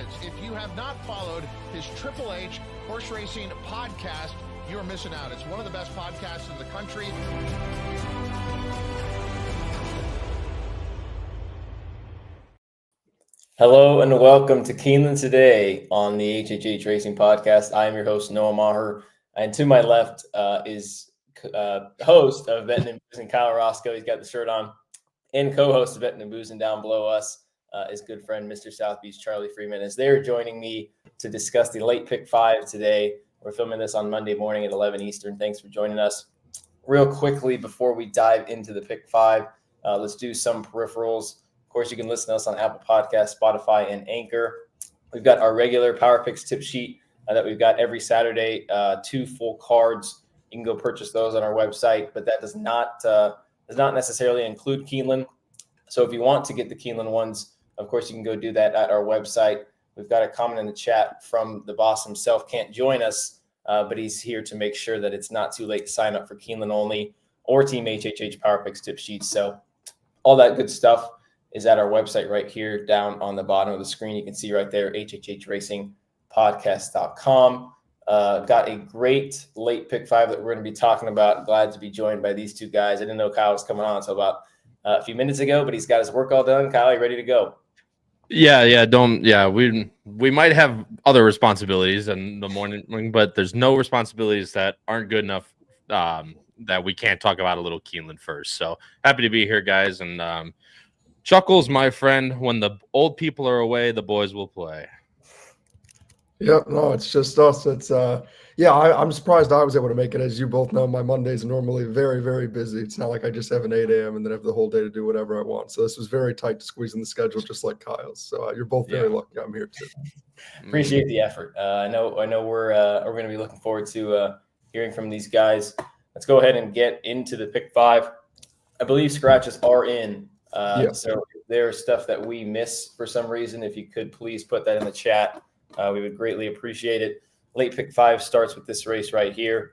minutes. If you have not followed his Triple H horse racing podcast, you're missing out. It's one of the best podcasts in the country. Hello and welcome to Keeneland today on the HHH Racing Podcast. I am your host, Noah Maher, and to my left is host of Betting and Boozing, Kyle Roscoe. He's got the shirt on, and co-host of Betting and Boozing down below us is good friend Mr. South Beach Charlie Freeman. As they're joining me to discuss the late pick 5 today. We're filming this on Monday morning at 11 Eastern. Thanks for joining us. Real quickly before we dive into the pick 5, let's do some peripherals. Of course, you can listen to us on Apple Podcasts, Spotify, and Anchor. We've got our regular Power Picks tip sheet that we've got every Saturday, 2 full cards. You can go purchase those on our website, but that does not necessarily include Keeneland. So if you want to get the Keeneland ones, of course, you can go do that at our website. We've got a comment in the chat from the boss himself. Can't join us, but he's here to make sure that it's not too late to sign up for Keeneland only or Team HHH Power Picks tip sheets. So all that good stuff is at our website right here down on the bottom of the screen. You can see right there, hhhracingpodcast.com. Got a great late pick 5 that we're going to be talking about. Glad to be joined by these two guys. I didn't know Kyle was coming on until about a few minutes ago, but he's got his work all done. Kyle, you ready to go? We might have other responsibilities in the morning, but there's no responsibilities that aren't good enough that we can't talk about a little Keeneland first. So happy to be here, guys, and Chuckles, my friend, when the old people are away, the boys will play. Yep, no, it's just us. It's I'm surprised I was able to make it. As you both know, my Mondays are normally very, very busy. It's not like I just have an 8 a.m. and then have the whole day to do whatever I want. So this was very tight to squeeze in the schedule, just like Kyle's. So you're both very lucky I'm here too. Appreciate the effort. I know we're going to be looking forward to hearing from these guys. Let's go ahead and get into the pick 5. I believe scratches are in. So if there's stuff that we miss for some reason, if you could please put that in the chat, we would greatly appreciate it. Late pick 5 starts with this race right here.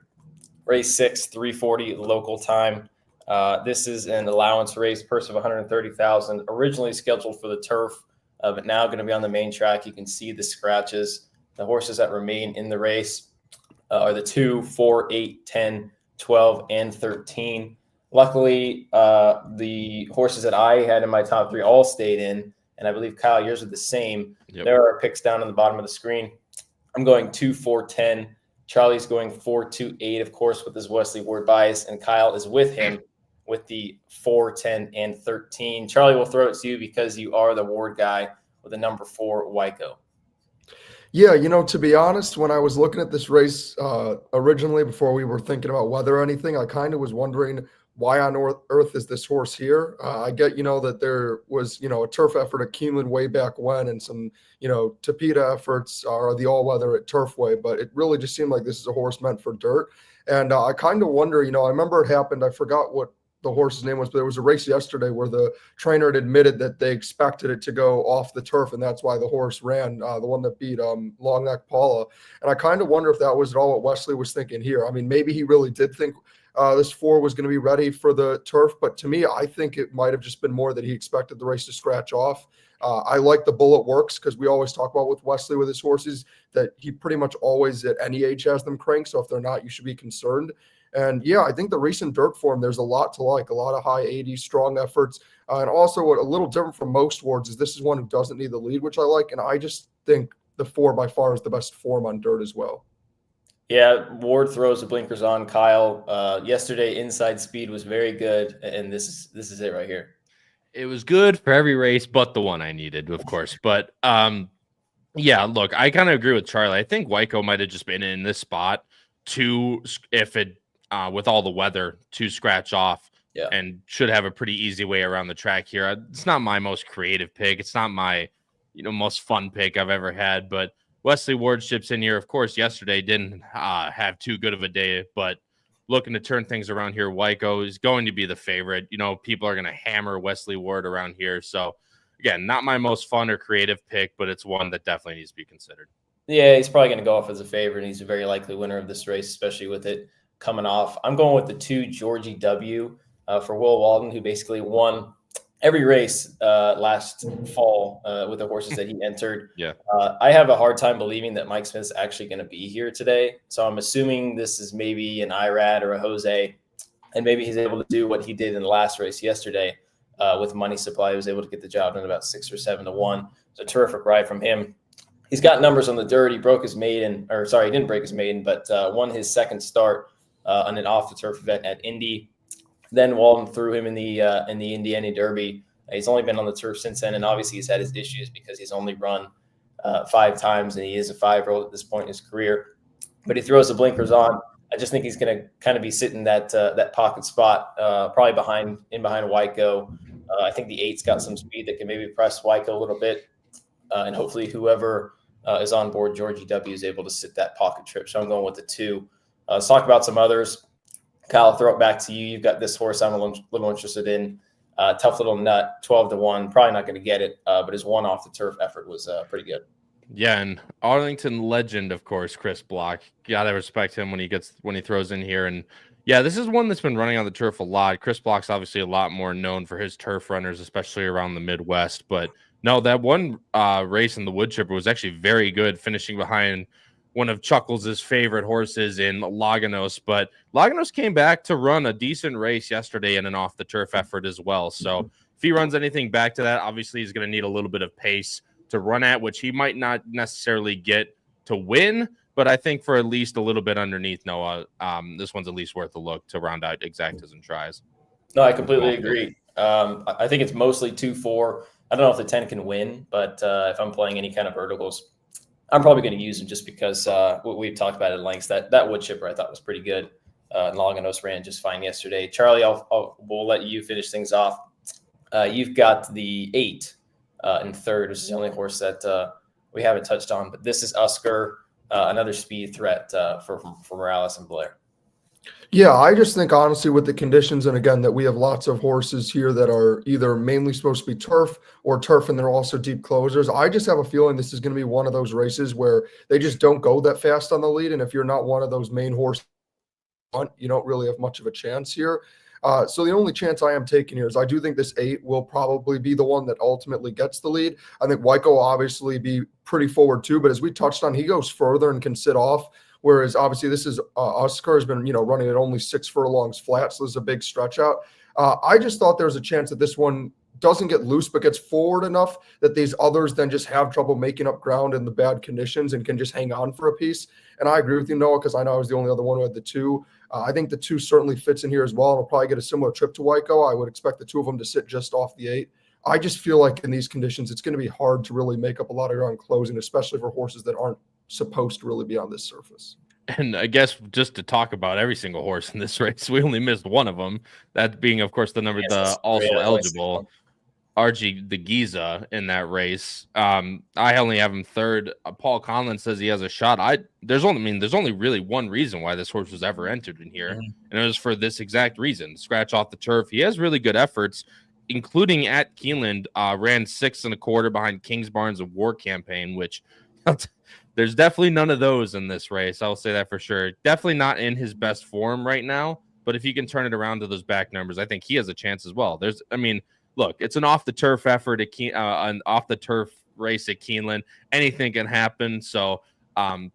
Race 6, 3:40 local time. This is an allowance race, purse of $130,000, originally scheduled for the turf, but now going to be on the main track. You can see the scratches. The horses that remain in the race are the 2, 4, 8, 10, 12, and 13. Luckily, the horses that I had in my top 3 all stayed in, and I believe, Kyle, yours are the same. Yep. There are picks down on the bottom of the screen. I'm going 2, 4, 10. Charlie's going 4, 2, 8, of course, with his Wesley Ward bias, and Kyle is with him with the 4, 10, and 13. Charlie, will throw it to you because you are the Ward guy with the number 4, Wyco. Yeah, to be honest, when I was looking at this race originally, before we were thinking about weather or anything, I kind of was wondering, why on earth is this horse here? I get, that there was, a turf effort at Keeneland way back when, and some, Tapeta efforts are the all-weather at Turfway, but it really just seemed like this is a horse meant for dirt. And I kind of wonder, I remember it happened, I forgot what the horse's name was, but there was a race yesterday where the trainer had admitted that they expected it to go off the turf, and that's why the horse ran, the one that beat Long Neck Paula. And I kind of wonder if that was at all what Wesley was thinking here. I mean, maybe he really did think this 4 was going to be ready for the turf, but to me, I think it might have just been more that he expected the race to scratch off. I like the bullet works because we always talk about with Wesley with his horses that he pretty much always at any age has them cranked. So if they're not, you should be concerned. And yeah, I think the recent dirt form, there's a lot to like, a lot of high 80s, strong efforts. And also what a little different from most Wards is this is one who doesn't need the lead, which I like. And I just think the 4 by far is the best form on dirt as well. Yeah, Ward throws the blinkers on, Kyle. Yesterday, inside speed was very good, and this is it right here. It was good for every race, but the one I needed, of course. But yeah, look, I kind of agree with Charlie. I think Wyco might have just been in this spot to, if it with all the weather, to scratch off, and should have a pretty easy way around the track here. It's not my most creative pick. It's not my most fun pick I've ever had, but Wesley Ward ships in here. Of course, yesterday didn't have too good of a day, but looking to turn things around here, Wyco is going to be the favorite. People are going to hammer Wesley Ward around here. So, again, not my most fun or creative pick, but it's one that definitely needs to be considered. Yeah, he's probably going to go off as a favorite, and he's a very likely winner of this race, especially with it coming off. I'm going with the 2 Georgie W for Will Walden, who basically won every race last fall with the horses that he entered. Yeah. I have a hard time believing that Mike Smith's actually going to be here today. So I'm assuming this is maybe an Irad or a Jose, and maybe he's able to do what he did in the last race yesterday with money supply. He was able to get the job done about 6 or 7 to 1. It's a terrific ride from him. He's got numbers on the dirt. He broke his maiden, or sorry, he didn't break his maiden, but won his second start on an off-the-turf event at Indy. Then Walden threw him in the Indiana Derby. He's only been on the turf since then, and obviously he's had his issues because he's only run 5 times, and he is a 5-year-old at this point in his career. But he throws the blinkers on. I just think he's going to kind of be sitting that pocket spot, probably behind Wyco. I think the 8's got some speed that can maybe press Wyco a little bit, and hopefully whoever is on board Georgie W is able to sit that pocket trip. So I'm going with the 2. Let's talk about some others. Kyle, I'll throw it back to you. You've got this horse I'm a little interested in. Tough Little Nut, 12 to 1. Probably not going to get it, but his one off the turf effort was pretty good. Yeah, and Arlington legend, of course, Chris Block. Gotta respect him when he throws in here. And yeah, this is one that's been running on the turf a lot. Chris Block's obviously a lot more known for his turf runners, especially around the Midwest. But no, that one race in the wood chipper was actually very good, finishing behind one of Chuckles' favorite horses in Laganos. But Laganos came back to run a decent race yesterday in an off-the-turf effort as well. So if he runs anything back to that, obviously he's going to need a little bit of pace to run at, which he might not necessarily get to win. But I think for at least a little bit underneath Noah, this one's at least worth a look to round out exactas and tries. No, I completely agree. I think it's mostly 2-4. I don't know if the 10 can win, but if I'm playing any kind of verticals, I'm probably going to use him just because we've talked about it at length. That wood chipper I thought was pretty good. Laganos ran just fine yesterday. Charlie, we'll let you finish things off. You've got the 8 in third, which is the only horse that we haven't touched on. But this is Oscar, another speed threat for Morales and Blair. Yeah, I just think honestly with the conditions, and again, that we have lots of horses here that are either mainly supposed to be turf or turf, and they're also deep closers. I just have a feeling this is going to be one of those races where they just don't go that fast on the lead. And if you're not one of those main horses, you don't really have much of a chance here. So the only chance I am taking here is I do think this 8 will probably be the one that ultimately gets the lead. I think Wyco will obviously be pretty forward too, but as we touched on, he goes further and can sit off. Whereas obviously this is Oscar has been, running at only 6 furlongs flat. So this is a big stretch out. I just thought there was a chance that this one doesn't get loose, but gets forward enough that these others then just have trouble making up ground in the bad conditions and can just hang on for a piece. And I agree with you, Noah, because I know I was the only other one who had the 2. I think the 2 certainly fits in here as well. And will probably get a similar trip to Wyco. I would expect the 2 of them to sit just off the 8. I just feel like in these conditions, it's going to be hard to really make up a lot of ground closing, especially for horses that aren't supposed to really be on this surface. And I guess just to talk about every single horse in this race, we only missed one of them. That being, of course, also eligible RG the Giza in that race. I only have him third. Paul Conlon says he has a shot. There's only really one reason why this horse was ever entered in here, and it was for this exact reason: scratch off the turf. He has really good efforts, including at Keeneland. Ran 6 1/4 behind Kings Barnes and War Campaign, which. There's definitely none of those in this race. I'll say that for sure. Definitely not in his best form right now. But if he can turn it around to those back numbers, I think he has a chance as well. Look, it's an off-the-turf effort at an off-the-turf race at Keeneland. Anything can happen. So, going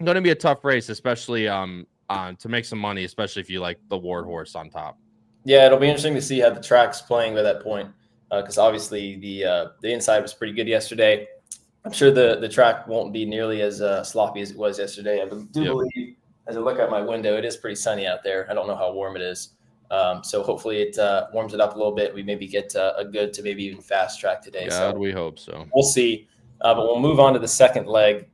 to be a tough race, especially to make some money, especially if you like the Ward horse on top. Yeah, it'll be interesting to see how the track's playing by that point, because obviously the inside was pretty good yesterday. I'm sure the track won't be nearly as sloppy as it was yesterday. I do believe, as I look out my window, it is pretty sunny out there. I don't know how warm it is. So hopefully it warms it up a little bit. We maybe get a good to maybe even fast track today. God, we hope so. We'll see. But we'll move on to the second leg.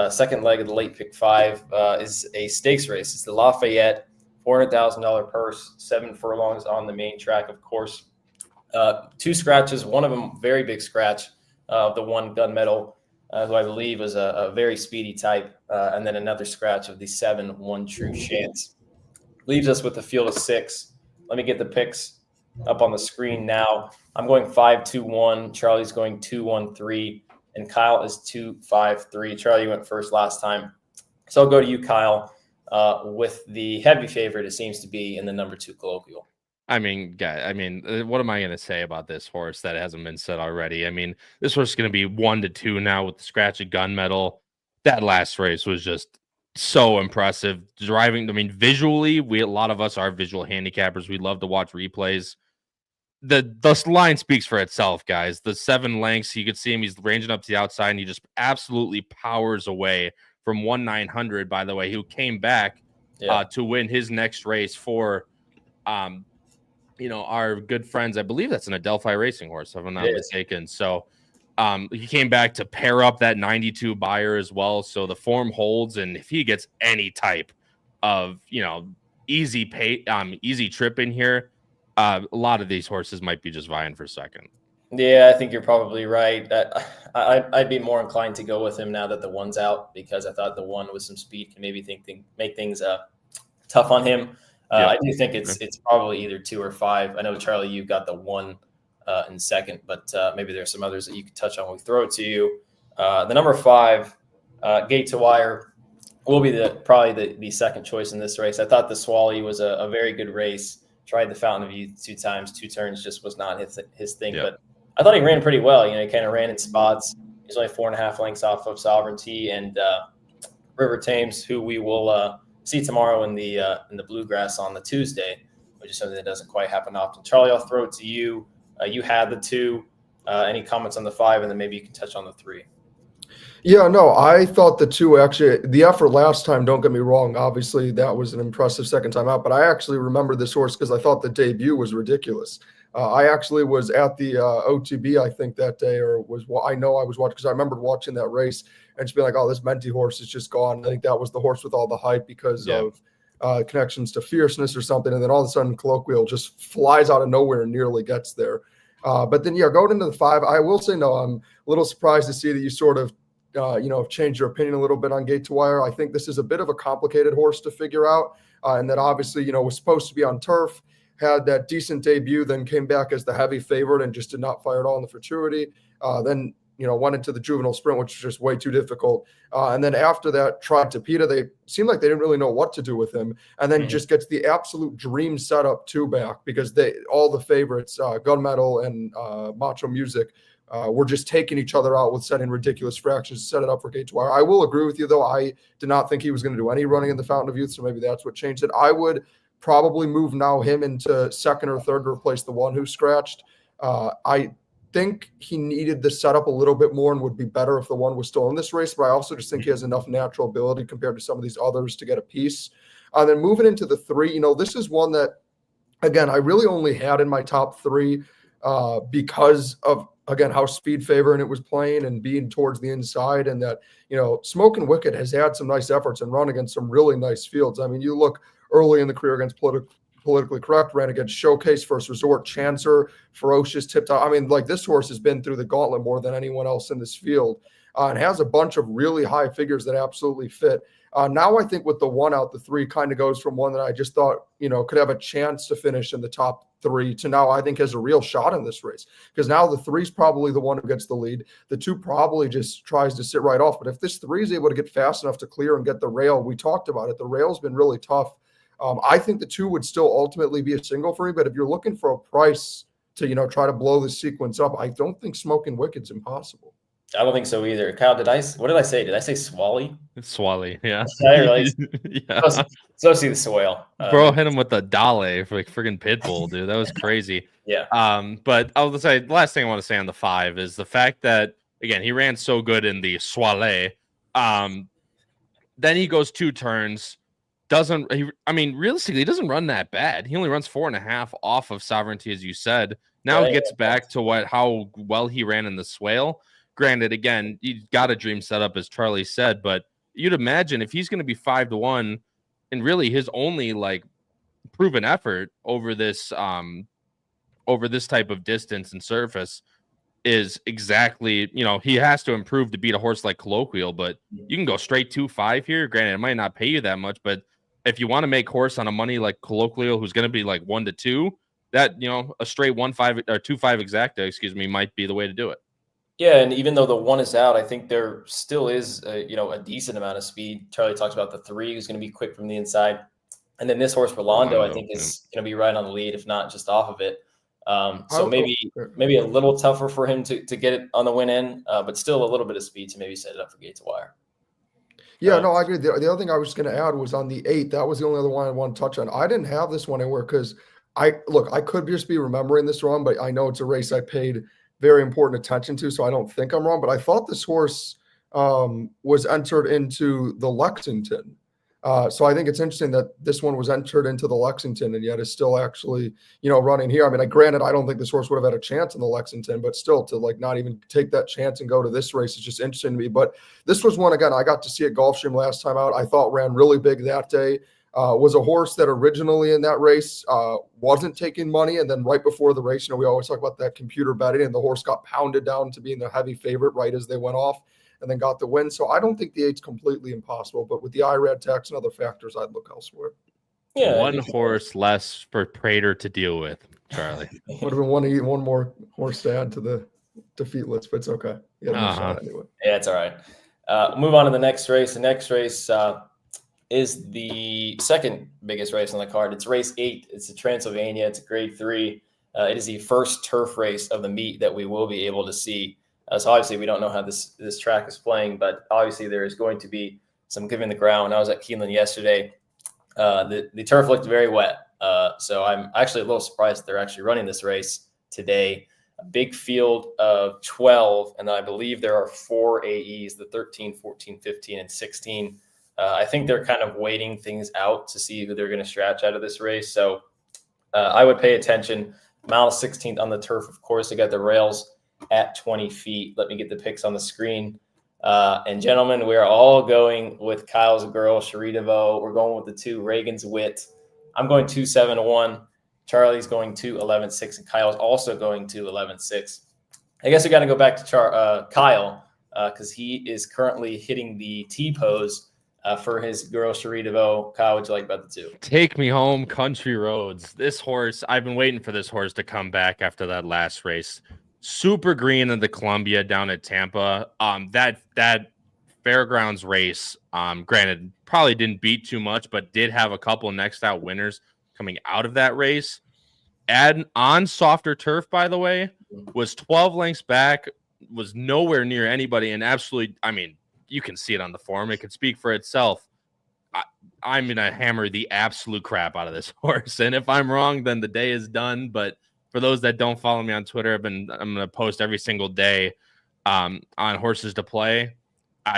Second leg of the late pick 5 is a stakes race. It's the Lafayette, $400,000 purse, 7 furlongs on the main track, of course. 2 scratches, one of them very big scratch. The one gunmetal, who I believe was a very speedy type, and then another scratch of the 7 One True Chance. Leaves us with a field of 6. Let me get the picks up on the screen now. I'm going 5-2-1. Charlie's going 2-1-3, and Kyle is 2-5-3. Charlie went first last time, so I'll go to you, Kyle, with the heavy favorite. It seems to be in the number 2 Colloquial. I mean, what am I going to say about this horse that hasn't been said already? I mean, this horse is going to be 1-2 now with the scratch of gunmetal. That last race was just so impressive. Driving, I mean, visually, a lot of us are visual handicappers. We love to watch replays. The line speaks for itself, guys. The 7 lengths, you could see him. He's ranging up to the outside, and he just absolutely powers away from 1/900. By the way, who came back to win his next race for our good friends. I believe that's an Adelphi racing horse, if I'm not mistaken. So he came back to pair up that 92 buyer as well. So the form holds, and if he gets any type of easy trip in here, a lot of these horses might be just vying for second. Yeah, I think you're probably right. I'd be more inclined to go with him now that the 1's out, because I thought the 1 with some speed can maybe make things tough on him. I do think it's probably either 2 or 5. I know, Charlie, you got the 1 in second, but maybe there's some others that you could touch on. We throw it to you. The number 5, Gate to Wire, will be probably the second choice in this race. I thought the Swally was a very good race. Tried the Fountain of Youth 2 times, 2 turns, just was not his thing. Yep. But I thought he ran pretty well. He kind of ran in spots. He's only 4.5 lengths off of Sovereignty and River Thames, who we will see tomorrow in the Bluegrass on the Tuesday, which is something that doesn't quite happen often. Charlie, I'll throw it to you. You had the 2. Any comments on the 5, and then maybe you can touch on the 3. Yeah, no, I thought the 2 actually, the effort last time, don't get me wrong, obviously that was an impressive second time out, but I actually remember this horse because I thought the debut was ridiculous. I actually was at the OTB, I think, that day, I know I was watching, because I remember watching that race and just being like, oh, this Menti horse is just gone. I think that was the horse with all the hype because of connections to fierceness or something, and then all of a sudden Colloquial just flies out of nowhere and nearly gets there. But then, going into the 5, I will say, no, I'm a little surprised to see that you sort of have changed your opinion a little bit on Gate to Wire. I think this is a bit of a complicated horse to figure out, and that obviously, was supposed to be on turf, had that decent debut, then came back as the heavy favorite and just did not fire at all in the futurity. Then, went into the juvenile sprint, which was just way too difficult. And then after that, tried Tapeta. They seemed like they didn't really know what to do with him. And then just gets the absolute dream setup 2 back, because all the favorites, Gunmetal and Macho Music, were just taking each other out with setting ridiculous fractions to set it up for Gate to Wire. I will agree with you, though. I did not think he was going to do any running in the Fountain of Youth, so maybe that's what changed it. I would probably move now him into second or third to replace the 1 who scratched. I think he needed the setup a little bit more and would be better if the 1 was still in this race, but I also just think he has enough natural ability compared to some of these others to get a piece. And then moving into the 3, this is one that, again, I really only had in my top 3 because of, again, how speed favoring it was playing and being towards the inside, and that, Smokin' Wicked has had some nice efforts and run against some really nice fields. I mean, you look early in the career against Politically Correct, ran against Showcase, First Resort, Chancer, Ferocious, Tip Top. I mean, this horse has been through the gauntlet more than anyone else in this field, and has a bunch of really high figures that absolutely fit. Now I think with the 1 out, the 3 kind of goes from one that I just thought, could have a chance to finish in the top 3 to now I think has a real shot in this race, because now the 3's probably the one who gets the lead. The 2 probably just tries to sit right off. But if this 3 is able to get fast enough to clear and get the rail, we talked about it. The rail's been really tough. I think the 2 would still ultimately be a single for me, but if you're looking for a price to, try to blow the sequence up, I don't think Smokin' Wicked's impossible. I don't think so either. Kyle, what did I say? Did I say Swally? It's Swally, yeah. I realized. Yeah. So see the soil. Bro hit him with the Dale for friggin' Pitbull, dude. That was crazy. Yeah. But I'll say the last thing I want to say on the 5 is the fact that, again, he ran so good in the Swally. Then he goes 2 turns. Realistically, he doesn't run that bad. He only runs 4.5 off of Sovereignty, as you said. Now it gets back to how well he ran in the Swale. Granted, again, you got a dream setup, as Charlie said, but you'd imagine if he's going to be 5-1, and really his only proven effort over this type of distance and surface is exactly, he has to improve to beat a horse like Colloquial, but you can go straight 2-5 here. Granted, it might not pay you that much, but if you want to make horse on a money like Colloquial, who's going to be 1-2, that, a straight 1-5 or 2-5 exacta, might be the way to do it. Yeah, and even though the 1 is out, I think there still is a decent amount of speed. Charlie talks about the 3 who's going to be quick from the inside. And then this horse, Rolando, I Rolando, think yeah. is going to be right on the lead, if not just off of it. So I- maybe a little tougher for him to get it on the win end, but still a little bit of speed to maybe set it up for gate to wire. Yeah, no, I agree. The other thing I was just going to add was on the 8th. That was the only other one I want to touch on. I didn't have this one anywhere because I could just be remembering this wrong, but I know it's a race I paid very important attention to, so I don't think I'm wrong. But I thought this horse was entered into the Lexington. So I think it's interesting that this one was entered into the Lexington and yet is still actually, running here. I mean, granted, I don't think this horse would have had a chance in the Lexington, but still to not even take that chance and go to this race is just interesting to me. But this was one, again, I got to see at Gulfstream last time out. I thought ran really big that day. Was a horse that originally in that race wasn't taking money. And then right before the race, we always talk about that computer betting, and the horse got pounded down to being the heavy favorite right as they went off, and then got the win. So I don't think the 8's completely impossible, but with the IRAD tax and other factors, I'd look elsewhere. Yeah, One horse less for Prater to deal with, Charlie. Would have been one more horse to add to the defeat list, but it's okay. Shot anyway. Yeah, it's all right. Move on to the next race. The next race is the second biggest race on the card. It's race 8. It's the Transylvania. It's a grade 3. It is the first turf race of the meet that we will be able to see. So obviously we don't know how this track is playing, but obviously there is going to be some giving the ground. I was at Keeneland yesterday. The turf looked very wet. So I'm actually a little surprised that they're actually running this race today. A big field of 12, and I believe there are 4 AEs, the 13, 14, 15, and 16. I think they're kind of waiting things out to see who they're going to stretch out of this race. So I would pay attention. Mile 16th on the turf, of course. They got the rails at 20 feet. Let me get the picks on the screen. And gentlemen, we are all going with Kyle's girl, Cherie DeVoe. We're going with the 2, Reagan's Wit. I'm going 2-7-1. Charlie's going 2-11-6, and Kyle's also going 2-11-6. I guess we got to go back to Kyle because he is currently hitting the T-pose for his girl, Cherie DeVoe. Kyle, what'd you like about the 2? Take me home, country roads. This horse, I've been waiting for this horse to come back after that last race. Super green in the Columbia down at Tampa. That fairgrounds race, granted, probably didn't beat too much, but did have a couple next out winners coming out of that race. On softer turf, by the way, was 12 lengths back, was nowhere near anybody, and absolutely, I mean, you can see it on the form. It can speak for itself. I'm going to hammer the absolute crap out of this horse. And if I'm wrong, then the day is done. But for those that don't follow me on Twitter, I'm going to post every single day on horses to play.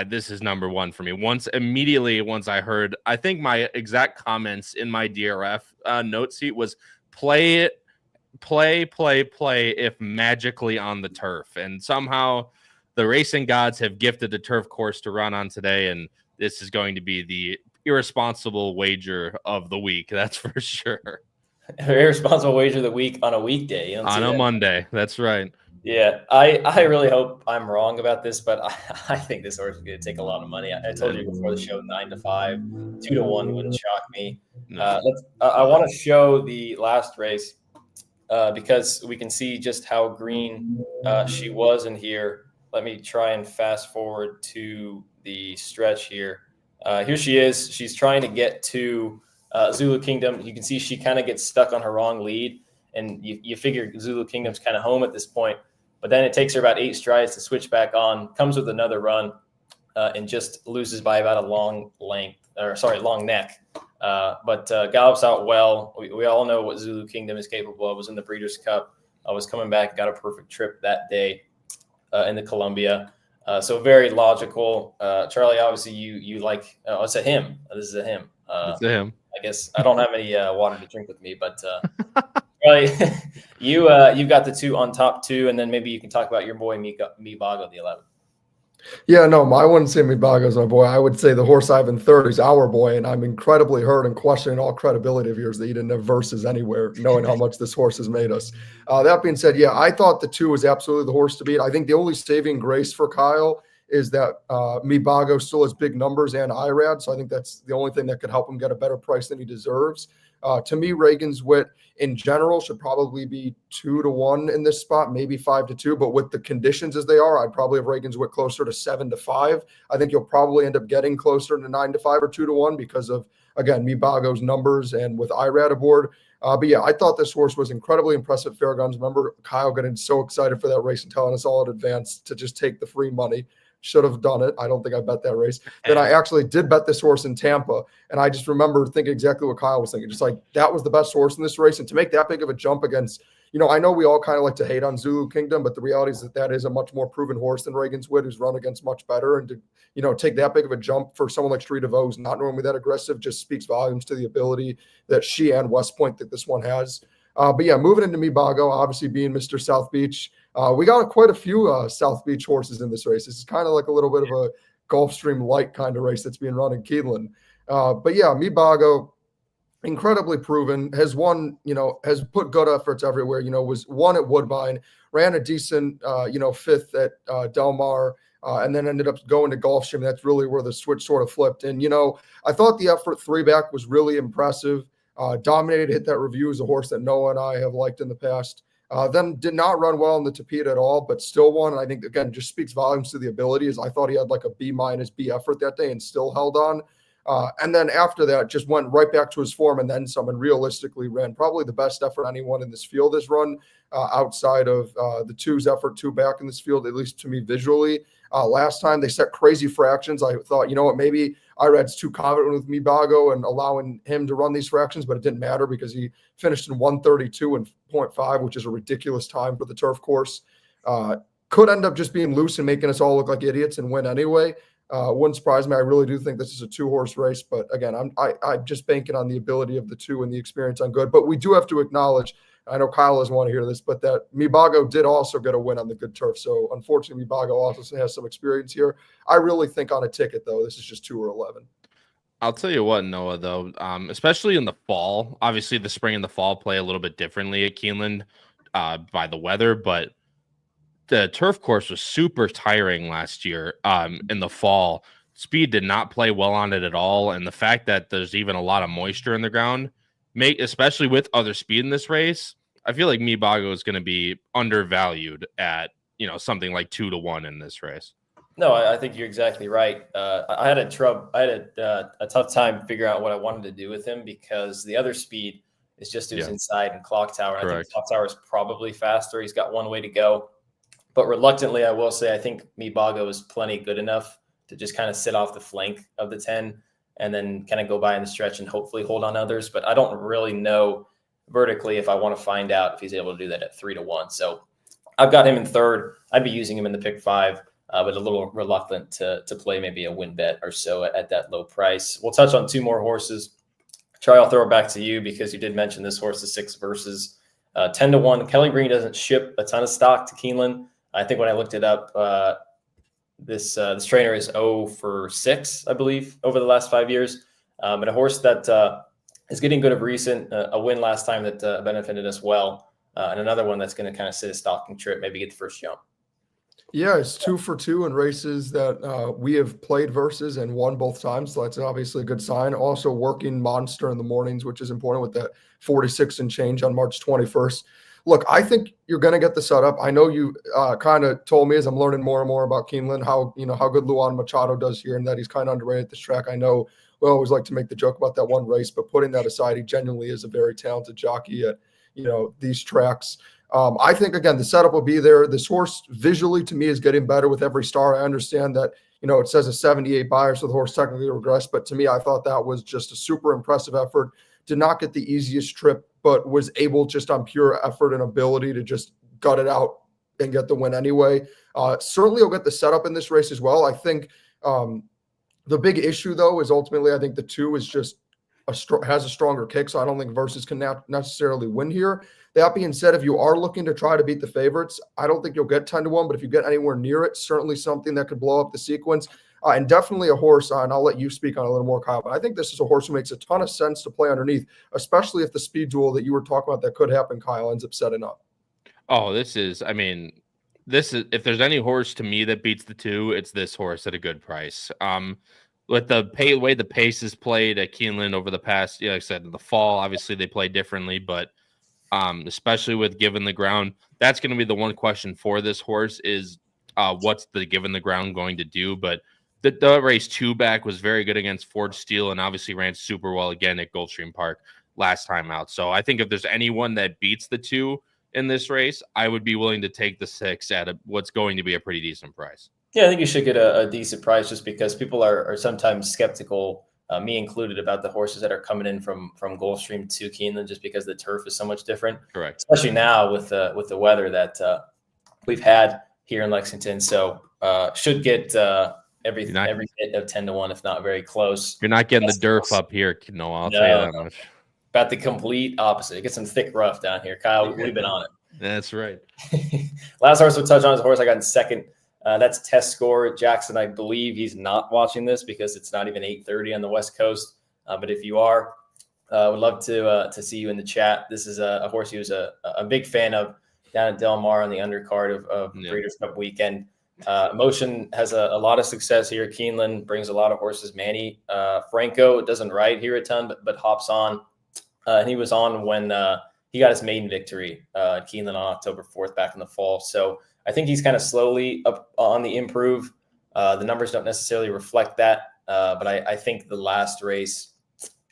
This is number 1 for me. Once I heard, I think my exact comments in my DRF note sheet was play if magically on the turf. And somehow the racing gods have gifted the turf course to run on today, and this is going to be the irresponsible wager of the week. That's for sure. Irresponsible wager of the week on a weekday. On a Monday. That's right. Yeah, I really hope I'm wrong about this, but I think this horse is going to take a lot of money. I told you before the show, 9-5, 2-1 wouldn't shock me. No. I want to show the last race because we can see just how green she was in here. Let me try and fast forward to the stretch here. Here she is. She's trying to get to Zulu Kingdom. You can see she kind of gets stuck on her wrong lead, and you figure Zulu Kingdom's kind of home at this point. But then it takes her about 8 strides to switch back on, comes with another run, and just loses by about a long neck. But gallops out well. We all know what Zulu Kingdom is capable of. Was in the Breeders' Cup. I was coming back, got a perfect trip that day in the Columbia. So very logical. Charlie, obviously you like. It's a him. This is a him. It's a him. I guess I don't have any water to drink with me, but Charlie, you've got the 2 on top 2, and then maybe you can talk about your boy Mibago, the 11. Yeah, no, I wouldn't say Mibago's my boy. I would say the horse I have in third is our boy, and I'm incredibly hurt and questioning all credibility of yours that you didn't have verses anywhere, knowing how much this horse has made us. That being said, yeah, I thought the 2 was absolutely the horse to beat. I think the only saving grace for Kyle is that Mibago still has big numbers and IRAD, so I think that's the only thing that could help him get a better price than he deserves. To me, Reagan's Wit in general should probably be 2-1 in this spot, maybe 5-2. But with the conditions as they are, I'd probably have Reagan's Wit closer to 7-5. I think you'll probably end up getting closer to 9-5 or 2-1 because of again, Mibago's numbers and with Irad aboard. But yeah, I thought this horse was incredibly impressive at Fair Guns. Remember Kyle getting so excited for that race and telling us all in advance to just take the free money. Should have done it. I don't think I bet that race. Then I actually did bet this horse in Tampa. And I just remember thinking exactly what Kyle was thinking. Just like that was the best horse in this race. And to make that big of a jump against, I know we all kind of like to hate on Zulu Kingdom, but the reality is that is a much more proven horse than Ravenswood, who's run against much better. And to, take that big of a jump for someone like Street of O, who's not normally that aggressive, just speaks volumes to the ability that she and West Point think this one has. But yeah, moving into Mibago, obviously being Mr. South Beach. We got quite a few South Beach horses in this race. This is kind of like a little bit of a Gulfstream light kind of race that's being run in Keeneland. But yeah, Mibago, incredibly proven, has won, has put good efforts everywhere, was won at Woodbine, ran a decent, fifth at Del Mar, and then ended up going to Gulfstream. That's really where the switch sort of flipped. And, I thought the effort 3-back was really impressive. Dominated, hit that review as a horse that Noah and I have liked in the past. Then did not run well in the Tapeta at all, but still won. And I think, again, just speaks volumes to the ability. As I thought he had like a B- B effort that day and still held on. And then after that, just went right back to his form and then some, and realistically ran probably the best effort anyone in this field has run outside of the 2's effort 2-back in this field, at least to me visually. Last time they set crazy fractions. I thought, maybe Irad's too confident with Mibago and allowing him to run these fractions, but it didn't matter because he finished in 132 and 0.5, which is a ridiculous time for the turf course. Could end up just being loose and making us all look like idiots and win anyway. Wouldn't surprise me. I really do think this is a 2-horse race, but again, I'm just banking on the ability of the 2 and the experience on good. But we do have to acknowledge, I know Kyle doesn't want to hear this, but that Mibago did also get a win on the good turf. So unfortunately, Mibago also has some experience here. I really think on a ticket, though, this is just 2 or 11. I'll tell you what, Noah, though, especially in the fall, obviously the spring and the fall play a little bit differently at Keeneland by the weather, but the turf course was super tiring last year in the fall. Speed did not play well on it at all. And the fact that there's even a lot of moisture in the ground, especially with other speed in this race, I feel like Mibago is going to be undervalued at, something like 2-1 in this race. No, I think you're exactly right. I had a tough time figuring out what I wanted to do with him because the other speed is just who's inside and Clock Tower. And I think Clock Tower is probably faster. He's got one way to go. But reluctantly, I will say I think Mibago is plenty good enough to just kind of sit off the flank of the 10 and then kind of go by in the stretch and hopefully hold on others. But I don't really know vertically if I want to find out if he's able to do that at 3-1. So I've got him in third. I'd be using him in the pick 5, but a little reluctant to play maybe a win bet or so at that low price. We'll touch on 2 more horses. Troy, I'll throw it back to you because you did mention this horse is 6 versus 10-1. Kelly Green doesn't ship a ton of stock to Keeneland. I think when I looked it up, this trainer is 0 for 6, I believe, over the last 5 years. And a horse that is getting good of recent, a win last time that benefited us well, and another one that's going to kind of sit a stalking trip, maybe get the first jump. Yeah, it's 2 for 2 in races that we have played versus and won both times. So that's obviously a good sign. Also working monster in the mornings, which is important with that 46 and change on March 21st. Look, I think you're going to get the setup. I know you kind of told me as I'm learning more and more about Keeneland how good Luan Machado does here and that he's kind of underrated at this track. I know we always like to make the joke about that one race, but putting that aside, he genuinely is a very talented jockey at these tracks. I think, again, the setup will be there. This horse visually to me is getting better with every star. I understand that, it says a 78 buyer, so the horse technically regressed. But to me, I thought that was just a super impressive effort. Did not get the easiest trip, but was able just on pure effort and ability to just gut it out and get the win anyway. Certainly will get the setup in this race as well. I think the big issue, though, is ultimately I think the 2 is just has a stronger kick, so I don't think Versus can necessarily win here. That being said, if you are looking to try to beat the favorites, I don't think you'll get 10-1, but if you get anywhere near it, certainly something that could blow up the sequence. And definitely a horse, and I'll let you speak on it a little more, Kyle, but I think this is a horse who makes a ton of sense to play underneath, especially if the speed duel that you were talking about that could happen, Kyle, ends up setting up. Oh, this is if there's any horse to me that beats the 2, it's this horse at a good price. With the way the pace is played at Keeneland over the past, like I said, in the fall, obviously they play differently, but especially with given the ground, that's going to be the one question for this horse is what's the given the ground going to do? But the race 2 back was very good against Ford Steel and obviously ran super well again at Gulfstream Park last time out. So I think if there's anyone that beats the 2 in this race, I would be willing to take the 6 at what's going to be a pretty decent price. Yeah, I think you should get a decent price just because people are sometimes skeptical, me included, about the horses that are coming in from Gulfstream to Keeneland just because the turf is so much different. Correct. Especially now with the weather that we've had here in Lexington. So should get every bit of 10-1, if not very close. You're not getting the derf up here. No, I'll tell you that much. About the complete opposite. It gets some thick rough down here. Kyle, we've been on it. That's right. Last horse we'll touch on is a horse I got in second. That's Test Score. Jackson, I believe he's not watching this because it's not even 8:30 on the West Coast. But if you are, would love to see you in the chat. This is a horse he was a big fan of down at Del Mar on the undercard of Breeders' Cup weekend. Motion has a lot of success here at Keeneland, brings a lot of horses. Manny Franco doesn't ride here a ton, but hops on. And he was on when he got his maiden victory at Keeneland on October 4th back in the fall. So I think he's kind of slowly up on the improve. The numbers don't necessarily reflect that, but I think the last race,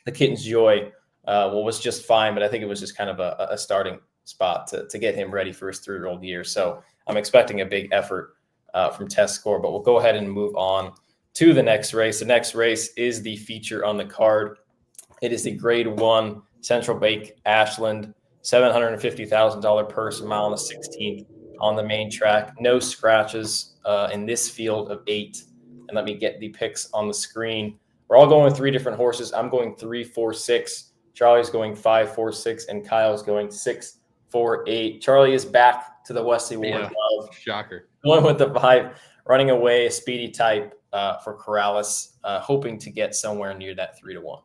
the Kitten's Joy, was just fine, but I think it was just kind of a starting spot to get him ready for his 3-year-old year. So I'm expecting a big effort from Test Score, but we'll go ahead and move on to the next race. The next race is the feature on the card. It is the Grade 1 Central Bake Ashland, $750,000 purse, mile and a 16th on the main track. No scratches in this field of 8. And let me get the picks on the screen. We're all going with 3 different horses. I'm going 3, 4, 6. Charlie's going 5, 4, 6, and Kyle's going 6, 4, 8. Charlie is back to the Wesley Ward Glove. Shocker. Going with the 5, running away, a speedy type for Corrales, hoping to get somewhere near that 3-1.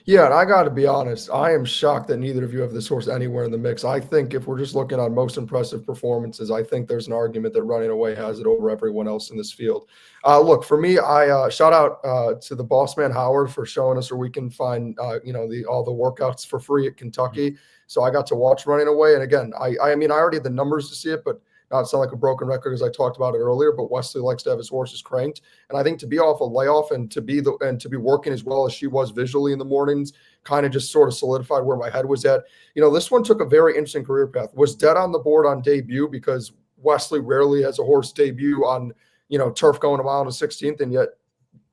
Yeah, and I got to be honest, I am shocked that neither of you have this horse anywhere in the mix. I think if we're just looking on most impressive performances, I think there's an argument that Running Away has it over everyone else in this field. Look, for me, I shout out to the boss man Howard for showing us where we can find all the workouts for free at Kentucky. So I got to watch Running Away, and again, I mean I already had the numbers to see it, but not sound like a broken record as I talked about it earlier, but Wesley likes to have his horses cranked. And I think to be off a layoff and to be working as well as she was visually in the mornings kind of just sort of solidified where my head was at. This one took a very interesting career path. Was dead on the board on debut because Wesley rarely has a horse debut on, turf going a mile and a 16th, and yet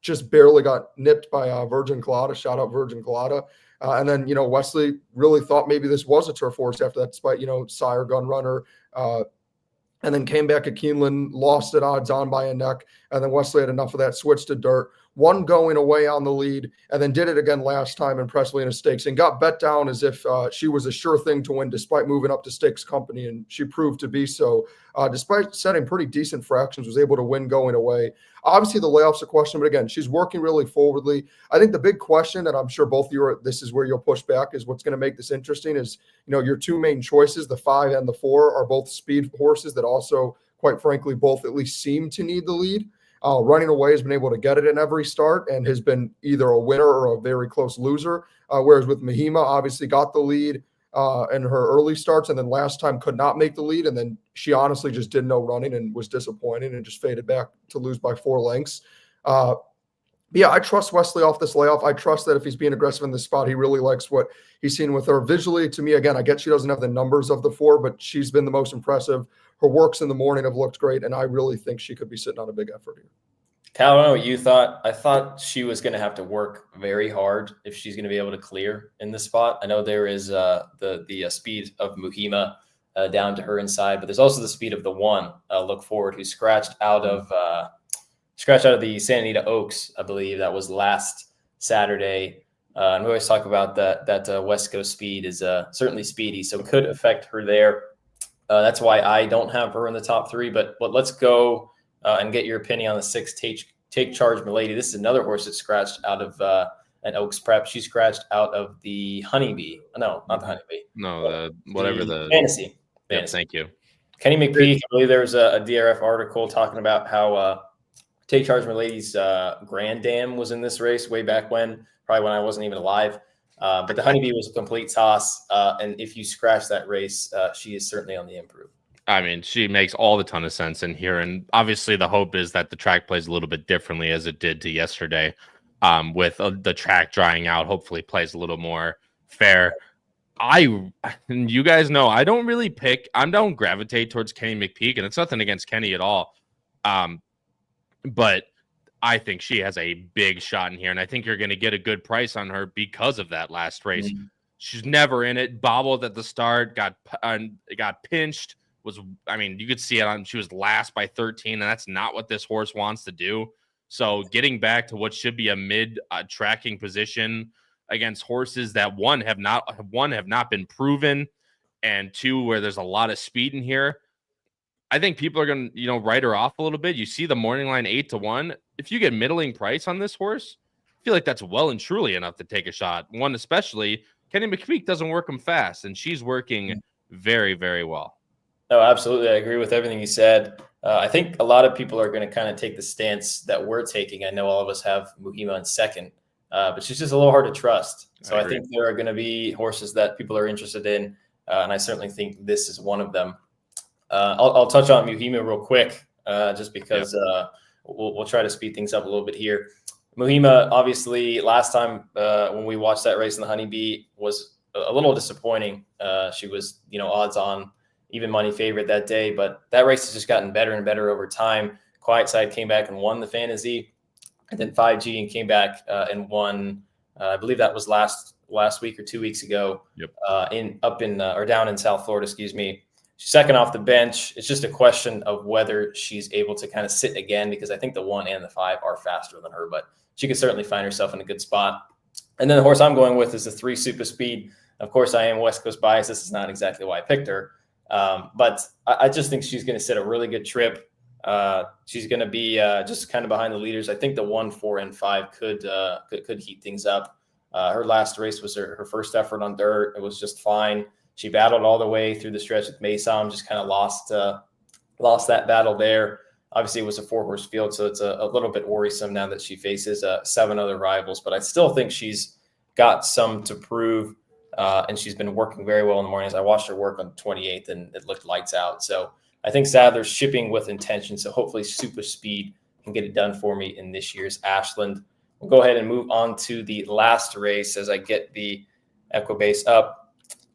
just barely got nipped by Virgin Colada. Shout out Virgin Colada. And then, Wesley really thought maybe this was a turf horse after that, despite, sire gun runner, and then came back at Keeneland, lost at odds on by a neck, and then Wesley had enough of that, switched to dirt, won Going Away on the lead, and then did it again last time impressively in a stakes and got bet down as if she was a sure thing to win despite moving up to stakes company, and she proved to be so. Despite setting pretty decent fractions, was able to win Going Away. Obviously, the layoff's a question, but again, she's working really forwardly. I think the big question, and I'm sure both of you this is where you'll push back, is what's going to make this interesting is, your 2 main choices, the 5 and the 4, are both speed horses that also, quite frankly, both at least seem to need the lead. Running Away has been able to get it in every start and has been either a winner or a very close loser, whereas with Mahima, obviously got the lead in her early starts, and then last time could not make the lead, and then she honestly just did no running and was disappointed and just faded back to lose by 4 lengths. Yeah, I trust Wesley off this layoff. I trust that if he's being aggressive in this spot, he really likes what he's seen with her. Visually, to me, again, I get she doesn't have the numbers of the 4, but she's been the most impressive. Her works in the morning have looked great, and I really think she could be sitting on a big effort here. Cal, I don't know what you thought. I thought she was going to have to work very hard if she's going to be able to clear in this spot. I know there is the speed of Muhima down to her inside, but there's also the speed of the 1, Look Forward, who scratched out of the Santa Anita Oaks, I believe that was last Saturday. And we always talk about that West Coast speed is certainly speedy, so it could affect her there. That's why I don't have her in the top 3, but let's go and get your opinion on the 6, Take Charge Milady. This is another horse that scratched out of an Oaks Prep. She scratched out of the Honeybee. No, not the Honeybee. No, the Fantasy. Yeah, thank you. Kenny McPeak, I believe there was a DRF article talking about how Take Charge Milady's Grand Dam was in this race way back when, probably when I wasn't even alive. But the Honeybee was a complete toss. And if you scratch that race, she is certainly on the improve. I mean, she makes all the ton of sense in here. And obviously the hope is that the track plays a little bit differently as it did to yesterday, with the track drying out, hopefully plays a little more fair. You guys know, I don't gravitate towards Kenny McPeak, and it's nothing against Kenny at all. But I think she has a big shot in here, and I think you're going to get a good price on her because of that last race. Mm-hmm. She's never in it, bobbled at the start, got pinched. You could see it she was last by 13, and that's not what this horse wants to do. So getting back to what should be a mid tracking position against horses that one have not been proven, and two, where there's a lot of speed in here, I think people are going to, write her off a little bit. You see the morning line 8-1. If you get middling price on this horse, I feel like that's well and truly enough to take a shot. One, especially Kenny McPeak doesn't work them fast, and she's working very, very well. No, absolutely. I agree with everything you said. I think a lot of people are going to kind of take the stance that we're taking. I know all of us have Muhima in second, but she's just a little hard to trust. So I think there are going to be horses that people are interested in, and I certainly think this is one of them. I'll touch on Muhima real quick, just because we'll try to speed things up a little bit here. Muhima, obviously, last time when we watched that race in the Honeybee was a little disappointing. She was, odds on, even money favorite that day, but that race has just gotten better and better over time. Quiet Side came back and won the Fantasy, and then 5G and came back and won. I believe that was last week or 2 weeks ago. Yep. Down in South Florida, excuse me. She's second off the bench. It's just a question of whether she's able to kind of sit again, because I think the 1 and the 5 are faster than her, but she could certainly find herself in a good spot. And then the horse I'm going with is the 3 Super Speed. Of course, I am West Coast biased. This is not exactly why I picked her. But I just think she's going to set a really good trip. She's going to be just kind of behind the leaders. I think the 1, 4, and 5 could heat things up. Her last race was her first effort on dirt. It was just fine. She battled all the way through the stretch with Mason, just kind of lost that battle there. Obviously, it was a 4-horse field, so it's a little bit worrisome now that she faces 7 other rivals. But I still think she's got some to prove. And she's been working very well in the mornings. I watched her work on the 28th, and it looked lights out. So I think Sadler's shipping with intention. So hopefully Super Speed can get it done for me in this year's Ashland. We'll go ahead and move on to the last race as I get the Equibase up.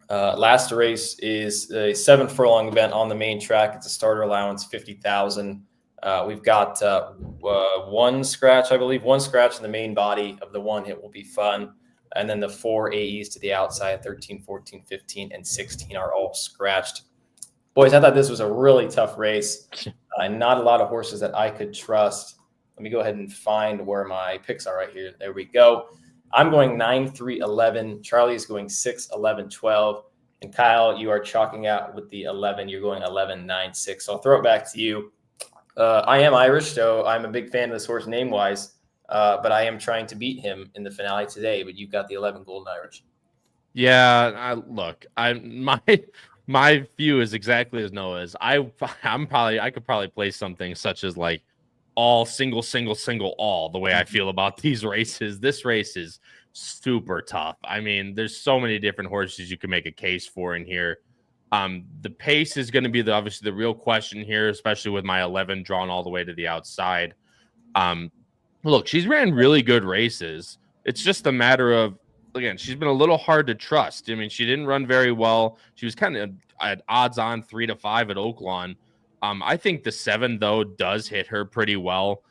Last race is a 7-furlong event on the main track. It's a starter allowance, 50,000. We've got one scratch in the main body of the one hit will be fun. And then the 4 AEs to the outside, 13, 14, 15, and 16 are all scratched. Boys, I thought this was a really tough race. And not a lot of horses that I could trust. Let me go ahead and find where my picks are right here. There we go. I'm going 9, 3, 11. Charlie is going 6, 11, 12. And Kyle, you are chalking out with the 11. You're going 11, 9, 6. So I'll throw it back to you. I am Irish, so I'm a big fan of this horse name-wise. But I am trying to beat him in the finale today. But you've got the 11 Golden Irish. Yeah, my view is exactly as Noah's. I could probably play something such as like all single all the way I feel about these races. This race is super tough. I mean, there's so many different horses you can make a case for in here. The pace is going to be obviously the real question here, especially with my 11 drawn all the way to the outside. Look, she's ran really good races. It's just a matter of, again, she's been a little hard to trust. I mean, she didn't run very well. She was kind of at odds on 3 to 5 at Oaklawn. I think the 7, though, does hit her pretty well,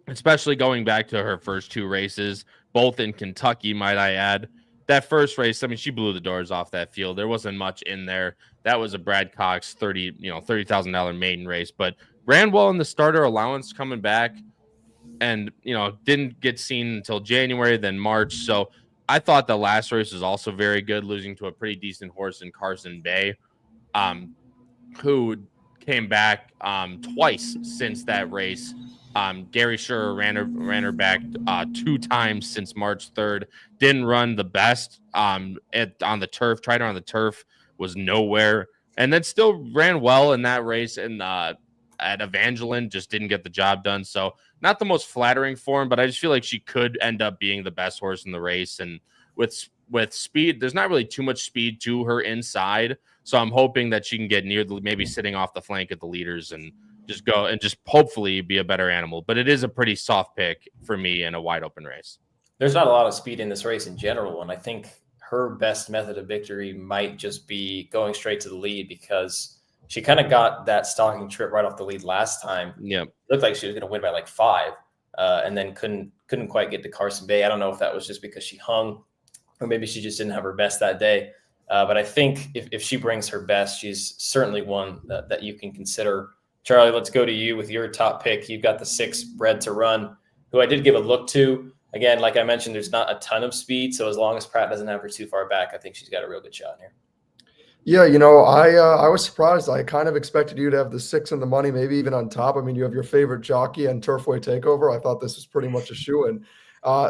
especially going back to her first 2 races, both in Kentucky, might I add. That first race, I mean, she blew the doors off that field. There wasn't much in there. That was a Brad Cox $30,000 maiden race, but ran well in the starter allowance coming back, and didn't get seen until January, then March. So I thought the last race was also very good, losing to a pretty decent horse in Carson Bay, who came back twice since that race. Gary Schurer ran her back 2 times since March 3rd. Didn't run the best on the turf. Tried her on the turf, was nowhere, and then still ran well in that race. And at Evangeline, just didn't get the job done. So not the most flattering form, but I just feel like she could end up being the best horse in the race. And with with speed, there's not really too much speed to her inside. So I'm hoping that she can get near maybe sitting off the flank at the leaders and just go and just hopefully be a better animal. But it is a pretty soft pick for me in a wide open race. There's not a lot of speed in this race in general, and I think her best method of victory might just be going straight to the lead, because she kind of got that stalking trip right off the lead last time. Yeah, it looked like she was going to win by like 5, and then couldn't quite get to Carson Bay. I don't know if that was just because she hung, or maybe she just didn't have her best that day. But I think if she brings her best, she's certainly one that you can consider. Charlie, let's go to you with your top pick. You've got the 6 Bred to Run, who I did give a look to. Again, like I mentioned, there's not a ton of speed, so as long as Pratt doesn't have her too far back, I think she's got a real good shot here. Yeah, I was surprised. I kind of expected you to have the 6 in the money, maybe even on top. I mean, you have your favorite jockey and Turfway Takeover. I thought this was pretty much a shoo-in.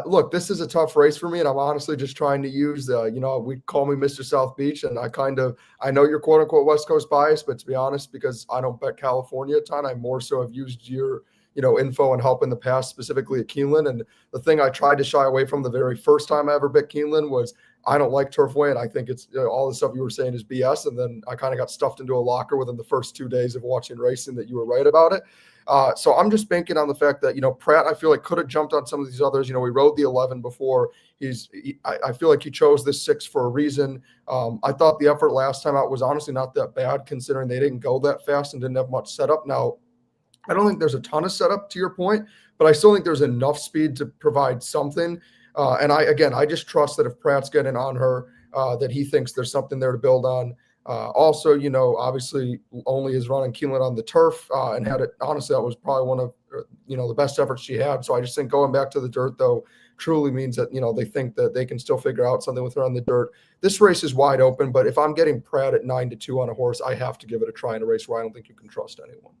Look, this is a tough race for me, and I'm honestly just trying to use we call me Mr. South Beach, and I know you're quote unquote West Coast bias, but to be honest, because I don't bet California a ton, I more so have used your info and help in the past, specifically at Keeneland. And the thing I tried to shy away from the very first time I ever bet Keeneland was I don't like Turfway, and I think it's all the stuff you were saying is BS. And then I kind of got stuffed into a locker within the first 2 days of watching racing that you were right about it. So I'm just banking on the fact that, Pratt, I feel like could have jumped on some of these others. We rode the 11 before. I feel like he chose this 6 for a reason. I thought the effort last time out was honestly not that bad, considering they didn't go that fast and didn't have much setup. Now, I don't think there's a ton of setup, to your point, but I still think there's enough speed to provide something. And I just trust that if Pratt's getting on her, that he thinks there's something there to build on. Also, obviously only is running Keeneland on the turf, and had it, honestly, that was probably one of, the best efforts she had. So I just think going back to the dirt, though, truly means that, they think that they can still figure out something with her on the dirt. This race is wide open, but if I'm getting Pratt at 9-2 on a horse, I have to give it a try in a race where I don't think you can trust anyone.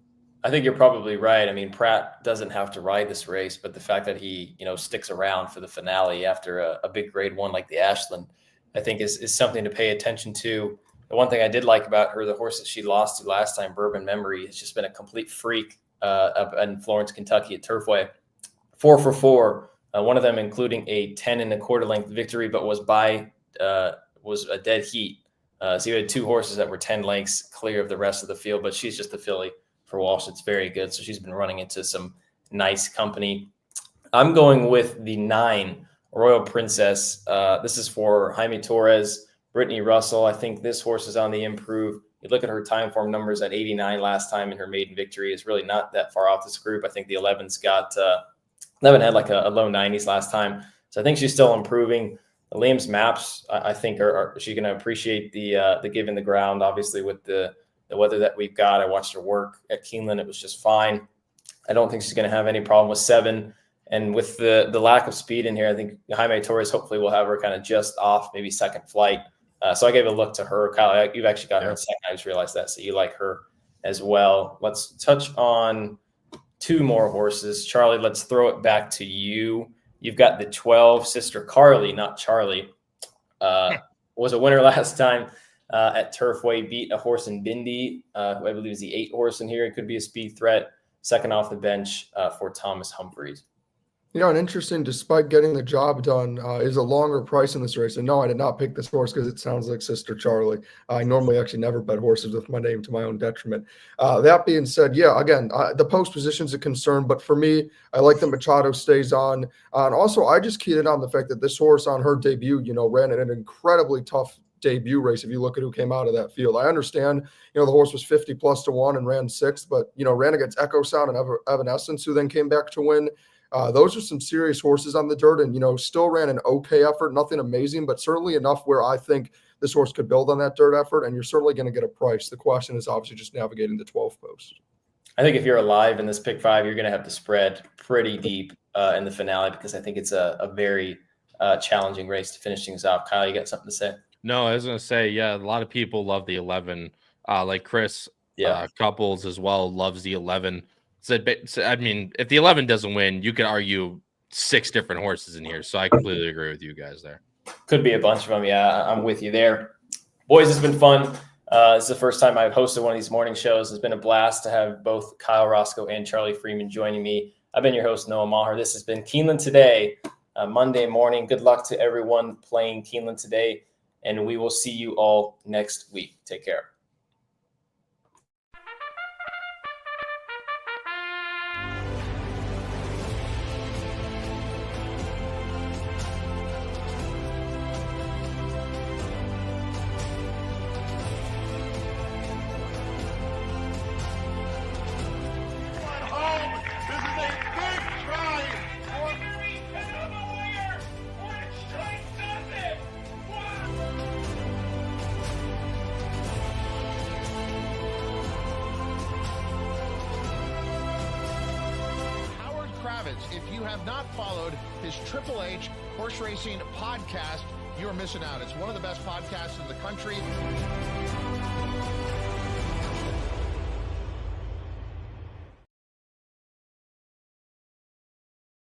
I think you're probably right. I mean, Pratt doesn't have to ride this race, but the fact that he, sticks around for the finale after a big grade 1 like the Ashland, I think is something to pay attention to. The one thing I did like about her, the horse that she lost to last time, Bourbon Memory, has just been a complete freak up in Florence, Kentucky at Turfway. 4 for 4, one of them including a 10 1/4 length victory, but was a dead heat. So you had 2 horses that were 10 lengths clear of the rest of the field, but she's just the filly for Walsh. It's very good. So she's been running into some nice company. I'm going with the 9 Royal Princess. This is for Jaime Torres, Brittany Russell. I think this horse is on the improve. You look at her time form numbers at 89 last time, and her maiden victory is really not that far off this group. I think the 11's got 11 had like a low 90s last time. So I think she's still improving. Liam's maps, I think, she's going to appreciate the giving the ground, obviously, with the weather that we've got. I watched her work at Keeneland. It was just fine. I don't think she's going to have any problem with 7. And with the lack of speed in here, I think Jaime Torres hopefully will have her kind of just off, maybe second flight. So I gave a look to her. Kyle, you've actually got her in second. I just realized that. So you like her as well. Let's touch on 2 more horses. Charlie, let's throw it back to you. You've got the 12, Sister Carly, not Charlie. Was a winner last time at Turfway, beat a horse in Bindi, who I believe is the 8 horse in here. It could be a speed threat. Second off the bench for Thomas Humphreys. And interesting, despite getting the job done, is a longer price in this race. And no, I did not pick this horse because it sounds like Sister Charlie. I normally actually never bet horses with my name, to my own detriment. That being said, again, the post position is a concern. But for me, I like that Machado stays on. And also, I just keyed in on the fact that this horse on her debut, ran in an incredibly tough debut race. If you look at who came out of that field, I understand, the horse was 50+ to 1 and ran 6th, but, ran against Echo Sound and Evanescence, who then came back to win. Those are some serious horses on the dirt, and, still ran an okay effort, nothing amazing, but certainly enough where I think this horse could build on that dirt effort, and you're certainly going to get a price. The question is obviously just navigating the 12 post. I think if you're alive in this pick 5, you're going to have to spread pretty deep in the finale, because I think it's a very challenging race to finish things off. Kyle, you got something to say? No, I was going to say, a lot of people love the 11. Like Chris Couples as well loves the 11. So, I mean, if the 11 doesn't win, you could argue 6 different horses in here. So I completely agree with you guys there. Could be a bunch of them. Yeah, I'm with you there. Boys, it's been fun. This is the first time I've hosted one of these morning shows. It's been a blast to have both Kyle Roscoe and Charlie Freeman joining me. I've been your host, Noah Maher. This has been Keeneland Today Monday morning. Good luck to everyone playing Keeneland today, and we will see you all next week. Take care. If you have not followed his Triple H horse racing podcast, you're missing out. It's one of the best podcasts in the country.